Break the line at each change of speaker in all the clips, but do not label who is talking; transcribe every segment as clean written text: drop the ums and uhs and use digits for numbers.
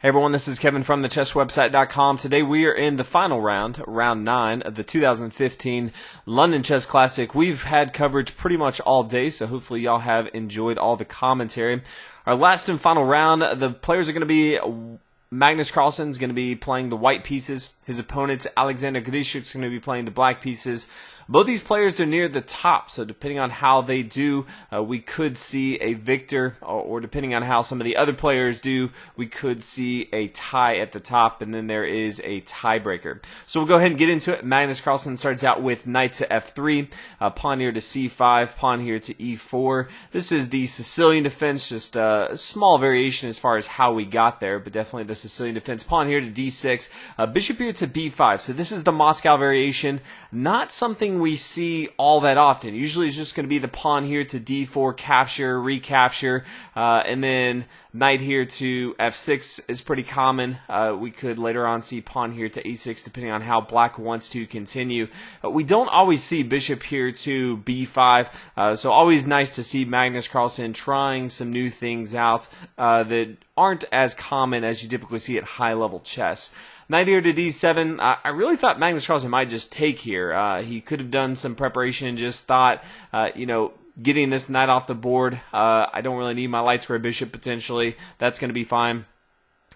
Hey everyone, this is Kevin from thechesswebsite.com. Today we are in the final round, round 9 of the 2015 London Chess Classic. We've had coverage pretty much all day, so hopefully y'all have enjoyed all the commentary. Our last and final round, the players are going to be Magnus Carlsen is going to be playing the white pieces. His opponent, Alexander Grischuk, is going to be playing the black pieces. Both these players are near the top, so depending on how they do, we could see a victor, or depending on how some of the other players do, we could see a tie at the top, and then there is a tiebreaker. So we'll go ahead and get into it. Magnus Carlsen starts out with knight to f3, pawn here to c5, pawn here to e4. This is the Sicilian defense, just a small variation as far as how we got there, but definitely the Sicilian defense. Pawn here to d6, bishop here to b5. So this is the Moscow variation, not something we see all that often. Usually it's just going to be the pawn here to d4, capture, recapture, and then knight here to f6 is pretty common. We could later on see pawn here to a6 depending on how black wants to continue. We don't always see bishop here to b5, so always nice to see Magnus Carlsen trying some new things out that aren't as common as you typically see at high-level chess. Knight here to d7. I really thought Magnus Carlsen might just take here. He could have done some preparation and just thought, getting this knight off the board, I don't really need my light square bishop potentially. That's going to be fine.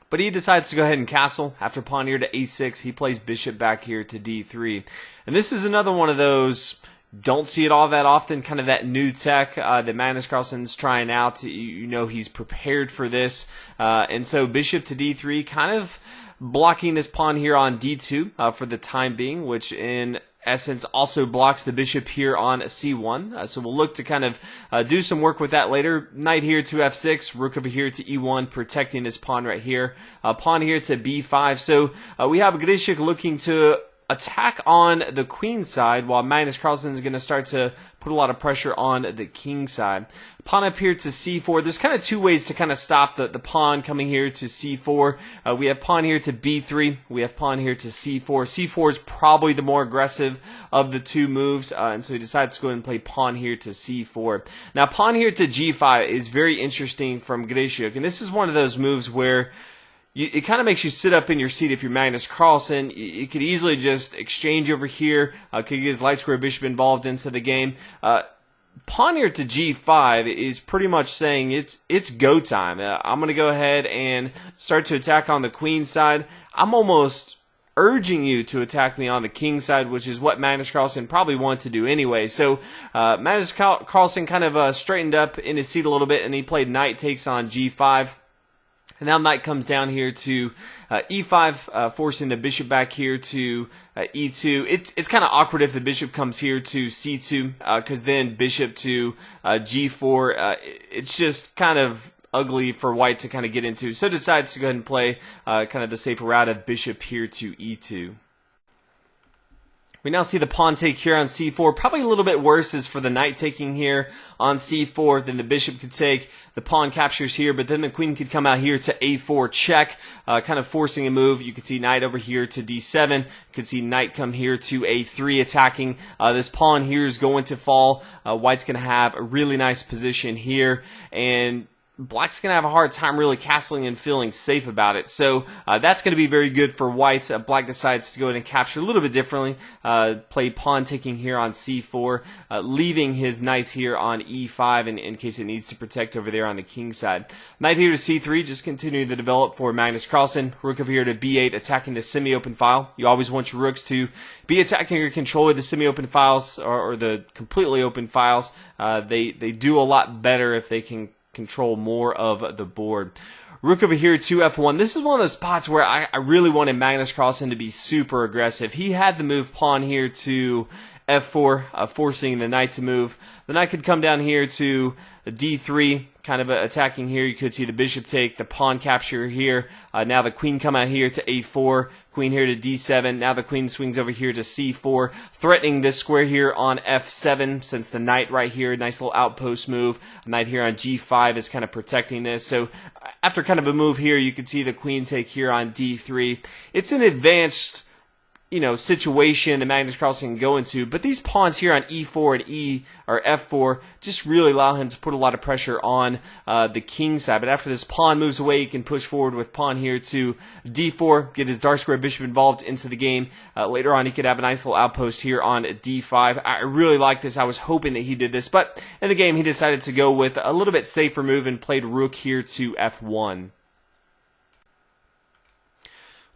But he decides to go ahead and castle. After pawn here to a6, he plays bishop back here to d3. And this is another one of those, don't see it all that often, kind of that new tech that Magnus Carlsen's trying out. You know he's prepared for this. And so bishop to d3, kind of blocking this pawn here on d2 for the time being, which in essence also blocks the bishop here on c1. So we'll look to kind of do some work with that later. Knight here to f6, rook over here to e1, protecting this pawn right here. Pawn here to b5. So we have Grischuk looking to attack on the queen side, while Magnus Carlsen is going to start to put a lot of pressure on the king side. Pawn up here to c4. There's kind of two ways to kind of stop the pawn coming here to c4. We have pawn here to b3. We have pawn here to c4. c4 is probably the more aggressive of the two moves, and so he decides to go ahead and play pawn here to c4. Now, pawn here to g5 is very interesting from Grischuk, and this is one of those moves where it kind of makes you sit up in your seat if you're Magnus Carlsen. You could easily just exchange over here, could get his light square bishop involved into the game. Pawn here to g5 is pretty much saying it's go time. I'm going to go ahead and start to attack on the queen side. I'm almost urging you to attack me on the king side, which is what Magnus Carlsen probably wanted to do anyway. So Magnus Carlsen kind of straightened up in his seat a little bit, and he played knight takes on g5. And now knight comes down here to e5, forcing the bishop back here to e2. It's kind of awkward if the bishop comes here to c2, because then bishop to g4. It's just kind of ugly for white to kind of get into. So decides to go ahead and play kind of the safer route of bishop here to e2. We now see the pawn take here on c4. Probably a little bit worse is for the knight taking here on c4 than the bishop could take. The pawn captures here, but then the queen could come out here to a4 check, kind of forcing a move. You could see knight over here to d7. You could see knight come here to a3 attacking. This pawn here is going to fall. White's going to have a really nice position here, and black's going to have a hard time really castling and feeling safe about it. So that's going to be very good for white. Black decides to go ahead and capture a little bit differently. Play pawn taking here on c4, leaving his knights here on e5 in case it needs to protect over there on the king side. Knight here to c3, just continuing to develop for Magnus Carlsen. Rook over here to b8, attacking the semi-open file. You always want your rooks to be attacking your control of the semi-open files or the completely open files. They do a lot better if they can control more of the board. Rook over here to f1. This is one of those spots where I really wanted Magnus Carlsen to be super aggressive. He had the move pawn here to f4, forcing the knight to move. The knight could come down here to d3, kind of attacking here. You could see the bishop take, the pawn capture here. Now the queen come out here to a4, queen here to d7. Now the queen swings over here to c4, threatening this square here on f7 since the knight right here, nice little outpost move. A knight here on g5 is kind of protecting this. So after kind of a move here, you can see the queen take here on d3. It's an advanced situation that Magnus Carlsen can go into, but these pawns here on e4 and f4 just really allow him to put a lot of pressure on the king side. But after this pawn moves away, he can push forward with pawn here to d4, get his dark square bishop involved into the game. Later on, he could have a nice little outpost here on d5. I really like this. I was hoping that he did this, but in the game, he decided to go with a little bit safer move and played rook here to f1.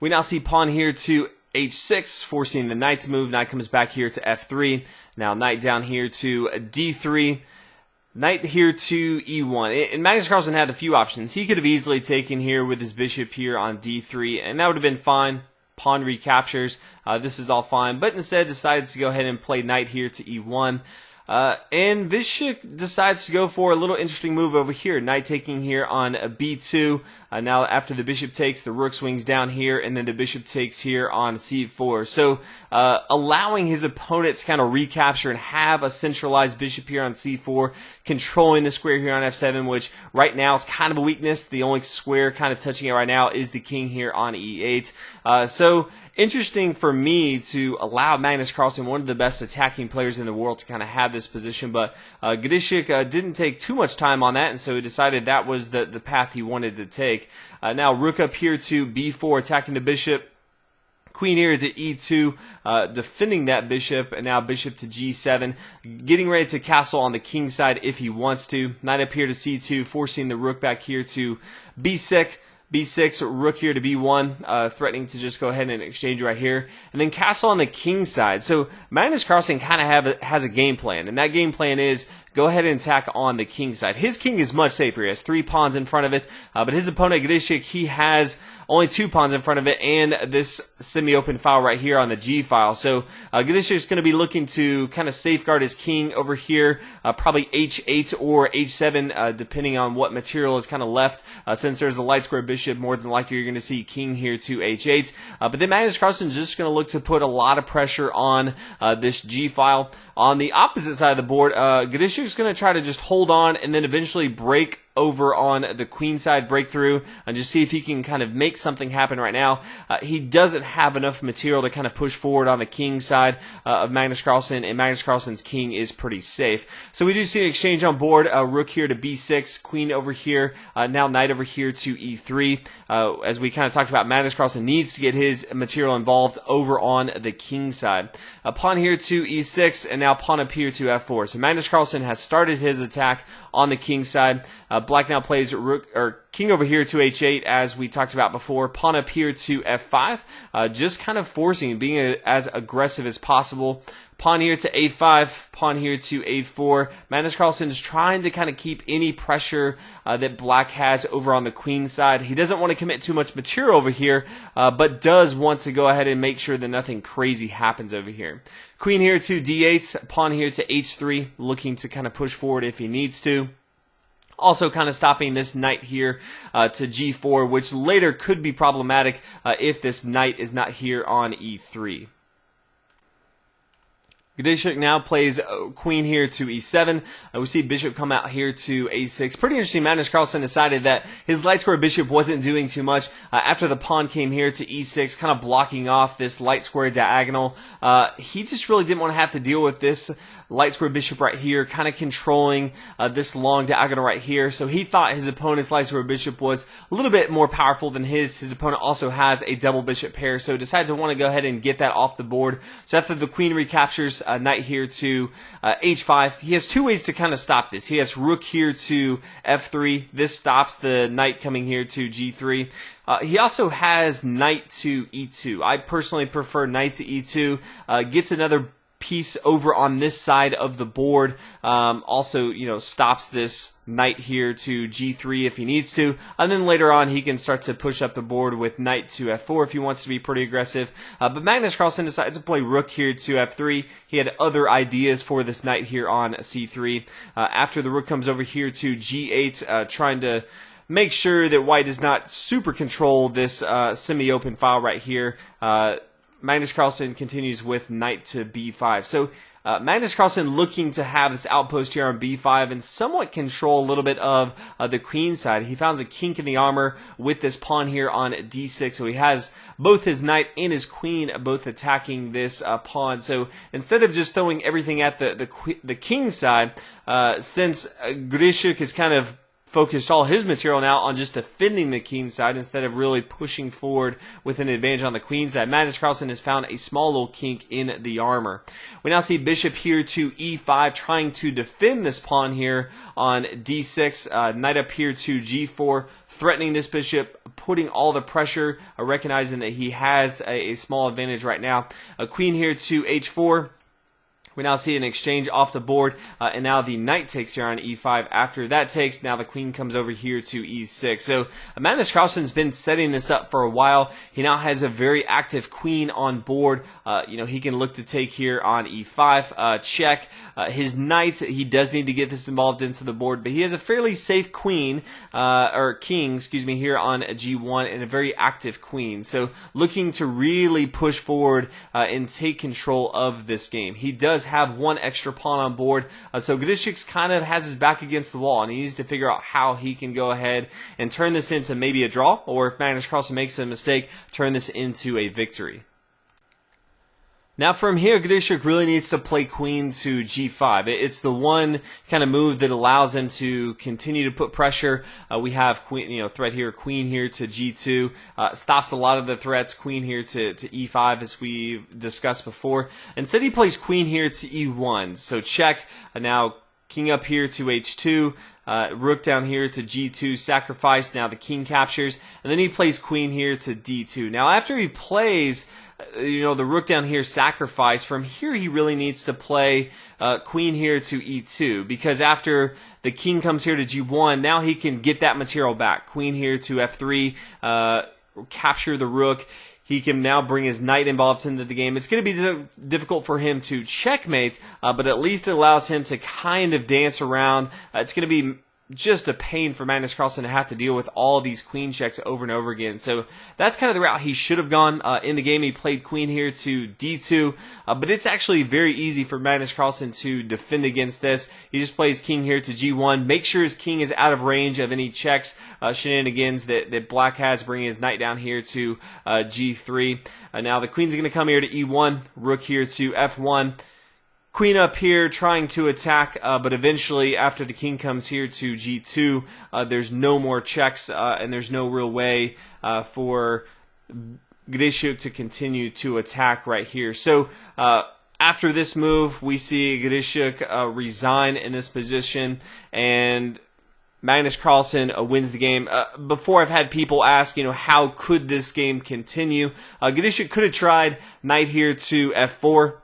We now see pawn here to h6, forcing the knight to move. Knight comes back here to f3. Now knight down here to d3. Knight here to e1. And Magnus Carlsen had a few options. He could have easily taken here with his bishop here on d3, and that would have been fine. Pawn recaptures. This is all fine. But instead decided to go ahead and play knight here to e1. And Grischuk decides to go for a little interesting move over here. Knight taking here on b2. Now after the bishop takes, the rook swings down here, and then the bishop takes here on c4. So allowing his opponent to kind of recapture and have a centralized bishop here on c4, controlling the square here on f7, which right now is kind of a weakness. The only square kind of touching it right now is the king here on e8. So interesting for me to allow Magnus Carlsen, one of the best attacking players in the world, to kind of have this position, but Grischuk didn't take too much time on that, and so he decided that was the path he wanted to take. Now rook up here to b4, attacking the bishop. Queen here to e2, defending that bishop, and now bishop to g7, getting ready to castle on the king side if he wants to. Knight up here to c2, forcing the rook back here to b6. b6, rook here to b1, threatening to just go ahead and exchange right here, and then castle on the king side. So Magnus Carlsen kind of has a game plan, and that game plan is go ahead and attack on the king side. His king is much safer. He has 3 pawns in front of it, but his opponent Grischuk, he has only 2 pawns in front of it, and this semi-open file right here on the g file. So Grischuk is going to be looking to kind of safeguard his king over here, probably h8 or h7, depending on what material is kind of left. Since there's a light square bishop, more than likely you're going to see king here to h8. But then Magnus Carlsen is just going to look to put a lot of pressure on this g file. On the opposite side of the board, Grischuk is going to try to just hold on and then eventually break over on the queen side, breakthrough, and just see if he can kind of make something happen right now. He doesn't have enough material to kind of push forward on the king side of Magnus Carlsen, and Magnus Carlsen's king is pretty safe. So we do see an exchange on board, rook here to b6, queen over here, now knight over here to e3. As we kind of talked about, Magnus Carlsen needs to get his material involved over on the king side. Pawn here to e6, and now pawn up here to f4. So Magnus Carlsen has started his attack on the king side. Black now plays rook or king over here to h8, as we talked about before. Pawn up here to f5, just kind of forcing, being as aggressive as possible. Pawn here to a5, pawn here to a4. Magnus Carlsen is trying to kind of keep any pressure that black has over on the queen side. He doesn't want to commit too much material over here, but does want to go ahead and make sure that nothing crazy happens over here. Queen here to d8, pawn here to h3, looking to kind of push forward if he needs to. Also kind of stopping this knight here to g4, which later could be problematic if this knight is not here on e3. Grischuk now plays queen here to e7. We see bishop come out here to a6. Pretty interesting. Magnus Carlsen decided that his light square bishop wasn't doing too much after the pawn came here to e6, kind of blocking off this light square diagonal. He just really didn't want to have to deal with this light square bishop right here, kind of controlling this long diagonal right here. So he thought his opponent's light square bishop was a little bit more powerful than his. His opponent also has a double bishop pair, so decided to want to go ahead and get that off the board. So after the queen recaptures, knight here to h5, he has 2 ways to kind of stop this. He has rook here to f3. This stops the knight coming here to g3. He also has knight to e2. I personally prefer knight to e2. Gets another piece over on this side of the board. Also, stops this knight here to g3 if he needs to, and then later on he can start to push up the board with knight to f4 if he wants to be pretty aggressive. But Magnus Carlsen decided to play rook here to f3. He had other ideas for this knight here on c3. After the rook comes over here to g8, trying to make sure that white does not super control this semi-open file right here. Magnus Carlsen continues with knight to b5. So Magnus Carlsen looking to have this outpost here on b5 and somewhat control a little bit of the queen side. He found a kink in the armor with this pawn here on d6, so he has both his knight and his queen both attacking this pawn. So instead of just throwing everything at the king side, since Grischuk is kind of focused all his material now on just defending the king side instead of really pushing forward with an advantage on the queen side, Magnus Carlsen has found a small little kink in the armor. We now see bishop here to e5, trying to defend this pawn here on d6, knight up here to g4, threatening this bishop, putting all the pressure, recognizing that he has a small advantage right now. A queen here to h4. We now see an exchange off the board, and now the knight takes here on e5. After that takes, now the queen comes over here to e6. So Magnus Carlsen's been setting this up for a while. He now has a very active queen on board. He can look to take here on e5, check. His knight, he does need to get this involved into the board, but he has a fairly safe queen, or king, excuse me, here on g1, and a very active queen. So looking to really push forward and take control of this game. He does have one extra pawn on board, so Grischuk kind of has his back against the wall, and he needs to figure out how he can go ahead and turn this into maybe a draw, or if Magnus Carlsen makes a mistake, turn this into a victory. Now from here, Grischuk really needs to play queen to g5. It's the one kind of move that allows him to continue to put pressure. We have queen, threat here, queen here to g2. Stops a lot of the threats. Queen here to e5, as we discussed before. Instead, he plays queen here to e1. So check. Now king up here to h2. Rook down here to g2, sacrifice. Now the king captures, and then he plays queen here to d2. Now after he plays, the rook down here, sacrifice. From here, he really needs to play queen here to e2, because after the king comes here to g1, now he can get that material back. Queen here to f3, capture the rook. He can now bring his knight involved into the game. It's going to be difficult for him to checkmate, but at least it allows him to kind of dance around. It's going to be just a pain for Magnus Carlsen to have to deal with all these queen checks over and over again. So that's kind of the route he should have gone in the game. He played queen here to d2, but it's actually very easy for Magnus Carlsen to defend against this. He just plays king here to g1, make sure his king is out of range of any checks, shenanigans that black has, bringing his knight down here to g3. Now the queen's going to come here to e1, rook here to f1. Queen up here trying to attack, but eventually after the king comes here to g2, there's no more checks, and there's no real way for Grischuk to continue to attack right here. So after this move, we see Grischuk resign in this position, and Magnus Carlsen wins the game. Before, I've had people ask, how could this game continue? Grischuk could have tried knight here to f4.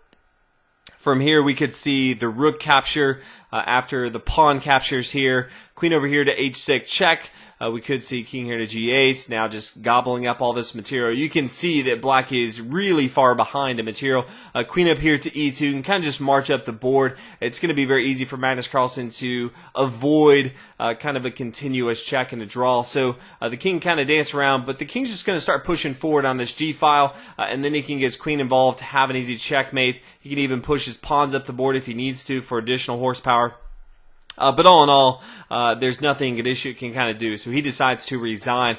From here, we could see the rook capture after the pawn captures here. Queen over here to h6, check. We could see king here to g8, now just gobbling up all this material. You can see that black is really far behind in material. Queen up here to e2, and kind of just march up the board. It's going to be very easy for Magnus Carlsen to avoid kind of a continuous check and a draw. So the king kind of dance around, but the king's just going to start pushing forward on this g-file, and then he can get his queen involved to have an easy checkmate. He can even push his pawns up the board if he needs to for additional horsepower. But all in all, there's nothing Grischuk can kind of do, so he decides to resign.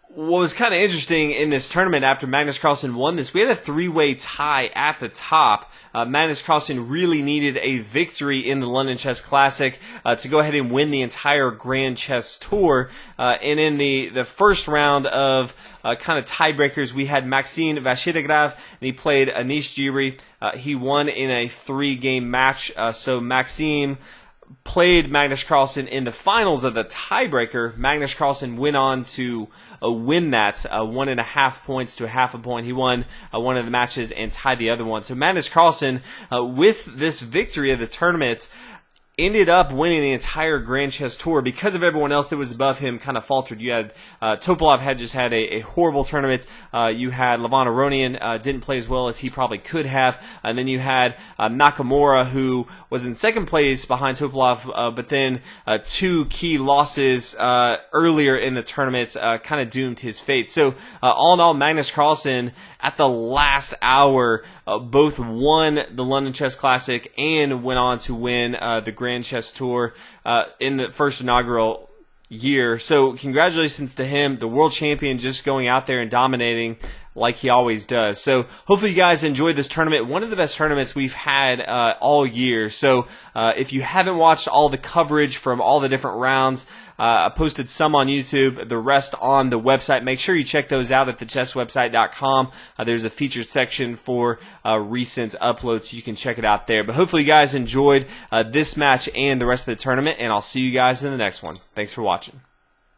What was kind of interesting in this tournament after Magnus Carlsen won this, we had a three-way tie at the top. Magnus Carlsen really needed a victory in the London Chess Classic to go ahead and win the entire Grand Chess Tour. And in the first round of kind of tiebreakers, we had Maxime Vachidegrad, and he played Anish Giri. He won in a 3-game match, so Maxime played Magnus Carlsen in the finals of the tiebreaker. Magnus Carlsen went on to win that 1.5 points to 0.5 point. He won one of the matches and tied the other one. So Magnus Carlsen, with this victory of the tournament, ended up winning the entire Grand Chess Tour because of everyone else that was above him kind of faltered. You had Topalov had just had a horrible tournament. You had Levon Aronian didn't play as well as he probably could have. And then you had Nakamura, who was in second place behind Topalov, but then 2 key losses earlier in the tournament kind of doomed his fate. So all in all, Magnus Carlsen at the last hour both won the London Chess Classic and went on to win the Grand Chess Tour in the first inaugural year. So congratulations to him, the world champion, just going out there and dominating like he always does. So hopefully you guys enjoyed this tournament. One of the best tournaments we've had all year. So if you haven't watched all the coverage from all the different rounds, I posted some on YouTube, the rest on the website. Make sure you check those out at thechesswebsite.com. There's a featured section for recent uploads. You can check it out there. But hopefully you guys enjoyed this match and the rest of the tournament, and I'll see you guys in the next one. Thanks for watching.